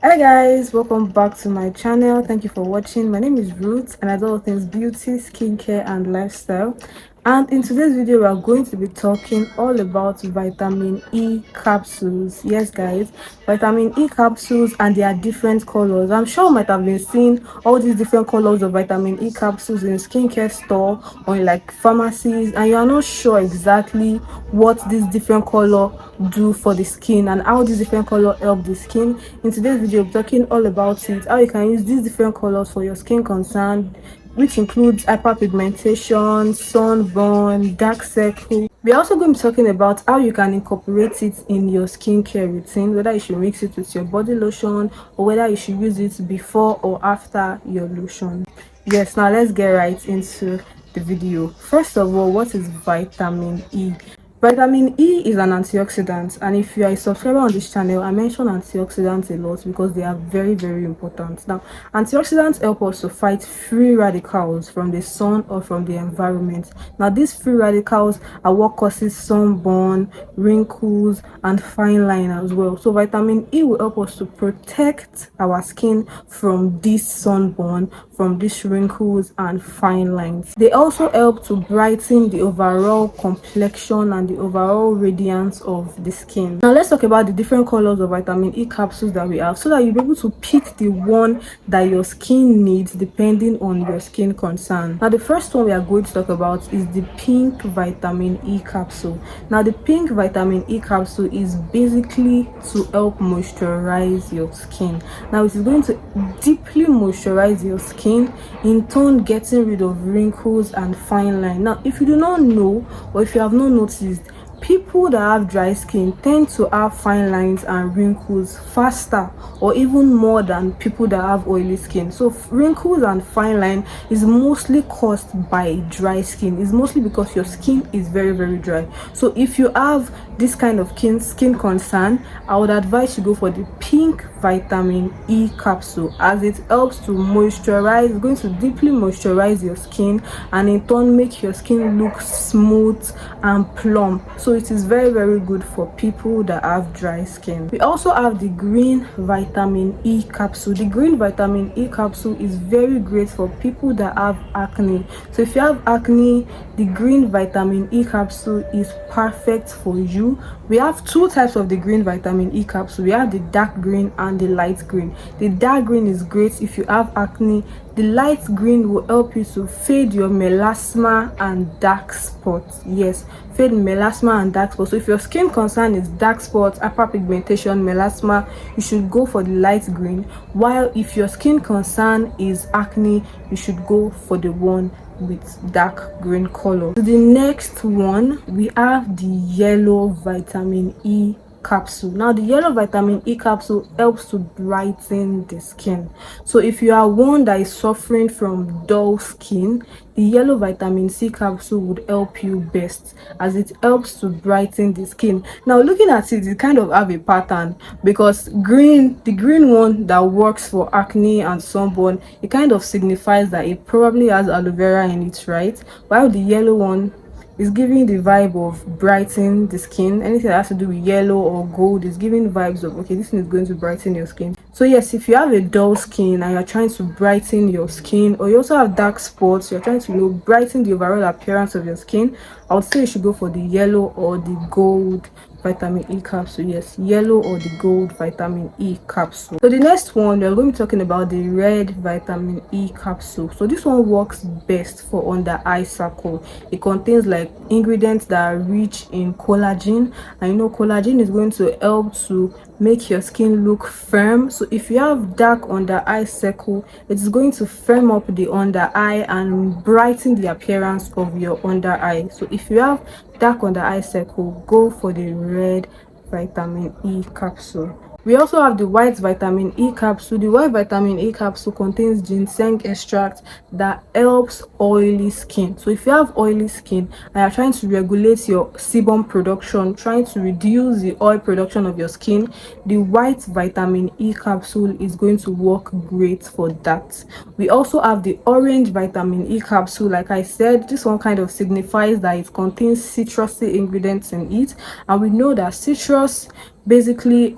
Hi guys, welcome back to my channel. Thank you for watching. My name is Ruth and I do all things beauty, skincare and lifestyle. And in today's video we are going to be talking all about vitamin E capsules. Yes guys, vitamin E capsules, and there are different colors. I'm sure you might have been seeing all these different colors of vitamin E capsules in skincare store or in like pharmacies, and you are not sure exactly what these different color do for the skin and how these different color help the skin. In today's video we're talking all about it, how you can use these different colors for your skin concern, which includes hyperpigmentation, sunburn, dark circle. We're also going to be talking about how you can incorporate it in your skincare routine, whether you should mix it with your body lotion or whether you should use it before or after your lotion. Yes, now let's get right into the video. First of all, what is vitamin E? Vitamin E is an antioxidant, and if you are a subscriber on this channel, I mention antioxidants a lot because they are very important. Now, antioxidants help us to fight free radicals from the sun or from the environment. Now, these free radicals are what causes sunburn, wrinkles, and fine line as well. So, vitamin E will help us to protect our skin from this sunburn, from these wrinkles and fine lines. They also help to brighten the overall complexion and the overall radiance of the skin. Now let's talk about the different colors of vitamin E capsules that we have, so that you'll be able to pick the one that your skin needs depending on your skin concern. Now the first one we are going to talk about is the pink vitamin E capsule. Now the pink vitamin E capsule is basically to help moisturize your skin. Now it is going to deeply moisturize your skin, in turn getting rid of wrinkles and fine line. Now if you do not know, or if you have not noticed, people that have dry skin tend to have fine lines and wrinkles faster or even more than people that have oily skin. So wrinkles and fine line is mostly caused by dry skin. It's mostly because your skin is very dry. So if you have this kind of skin concern, I would advise you go for the pink vitamin E capsule, as it helps to moisturize. It's going to deeply moisturize your skin and in turn make your skin look smooth and plump. So it is very good for people that have dry skin. We also have the green vitamin E capsule. The green vitamin E capsule is very great for people that have acne. So if you have acne, the green vitamin E capsule is perfect for you. We have two types of the green vitamin E capsule. We have the dark green and the light green. The dark green is great if you have acne. The light green will help you to fade your melasma and dark spots. Yes, fade melasma and dark spots. So if your skin concern is dark spots, hyperpigmentation, melasma, you should go for the light green, while if your skin concern is acne, you should go for the one with dark green color. So the next one, we have the yellow vitamin E capsule. Now the yellow vitamin E capsule helps to brighten the skin. So if you are one that is suffering from dull skin, the yellow vitamin C capsule would help you best, as it helps to brighten the skin. Now looking at it, it kind of have a pattern, because the green one that works for acne and sunburn, it kind of signifies that it probably has aloe vera in it, right? While the yellow one is giving the vibe of brighten the skin. Anything that has to do with yellow or gold is giving vibes of, okay, this thing is going to brighten your skin. So yes, if you have a dull skin and you're trying to brighten your skin, or you also have dark spots, you're trying to brighten the overall appearance of your skin, I would say you should go for the yellow or the gold vitamin E capsule. Yes, yellow or the gold vitamin E capsule. So the next one, we're going to be talking about the red vitamin E capsule. So this one works best for under eye circle. It contains like ingredients that are rich in collagen, and you know collagen is going to help to make your skin look firm. So if you have dark under eye circle, it is going to firm up the under eye and brighten the appearance of your under eye. So if you have dark under eye circle, go for the red vitamin E capsule. We also have the white vitamin E capsule. The white vitamin E capsule contains ginseng extract that helps oily skin. So if you have oily skin and you're trying to regulate your sebum production, trying to reduce the oil production of your skin, the white vitamin E capsule is going to work great for that. We also have the orange vitamin E capsule. Like I said, this one kind of signifies that it contains citrusy ingredients in it, and we know that citrus basically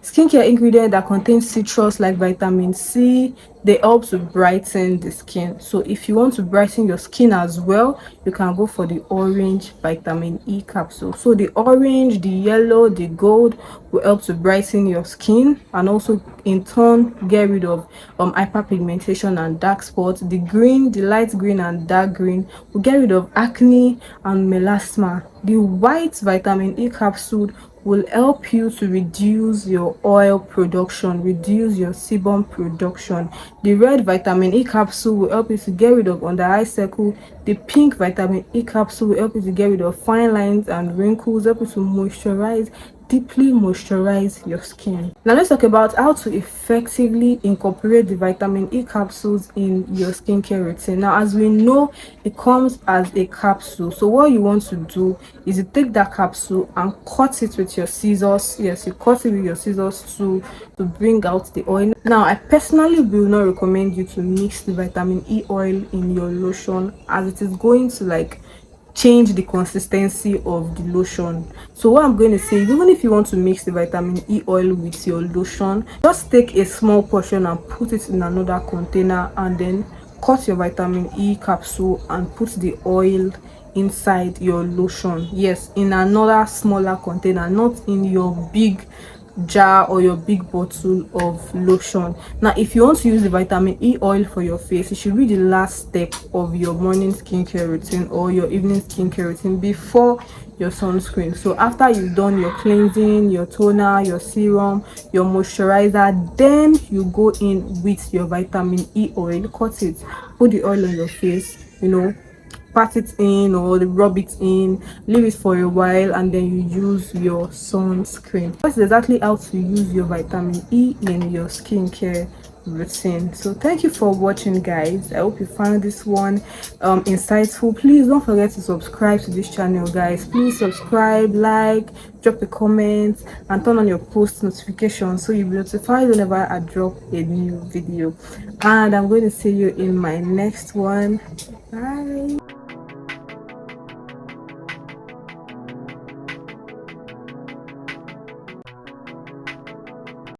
skincare ingredient that contains citrus like vitamin C. They help to brighten the skin. So if you want to brighten your skin as well, you can go for the orange vitamin E capsule. So the orange, the yellow, the gold will help to brighten your skin, and also in turn get rid of hyperpigmentation and dark spots. The green, the light green and dark green will get rid of acne and melasma. The white vitamin E capsule will help you to reduce your oil production, reduce your sebum production. The red vitamin E capsule will help you to get rid of under eye circle. The pink vitamin E capsule will help you to get rid of fine lines and wrinkles, help you to moisturize, deeply moisturize your skin. Now let's talk about how to effectively incorporate the vitamin E capsules in your skincare routine. Now, as we know, it comes as a capsule. So what you want to do is you take that capsule and cut it with your scissors. Yes, you cut it with your scissors to bring out the oil. Now, I personally will not recommend you to mix the vitamin E oil in your lotion, as it is going to like change the consistency of the lotion. So what I'm going to say is, even if you want to mix the vitamin E oil with your lotion, just take a small portion and put it in another container, and then cut your vitamin E capsule and put the oil inside your lotion. Yes, in another smaller container, not in your big jar or your big bottle of lotion. Now, if you want to use the vitamin E oil for your face, it should be the last step of your morning skincare routine or your evening skincare routine before your sunscreen. So after you've done your cleansing, your toner, your serum, your moisturizer, then you go in with your vitamin E oil. Cut it, put the oil on your face, pat it in or rub it in, leave it for a while, and then you use your sunscreen. That's exactly how to use your vitamin E in your skincare routine. So thank you for watching, guys. I hope you found this one insightful. Please don't forget to subscribe to this channel, guys. Please subscribe, like, drop a comment, and turn on your post notifications so you'll be notified whenever I drop a new video. And I'm going to see you in my next one. Bye.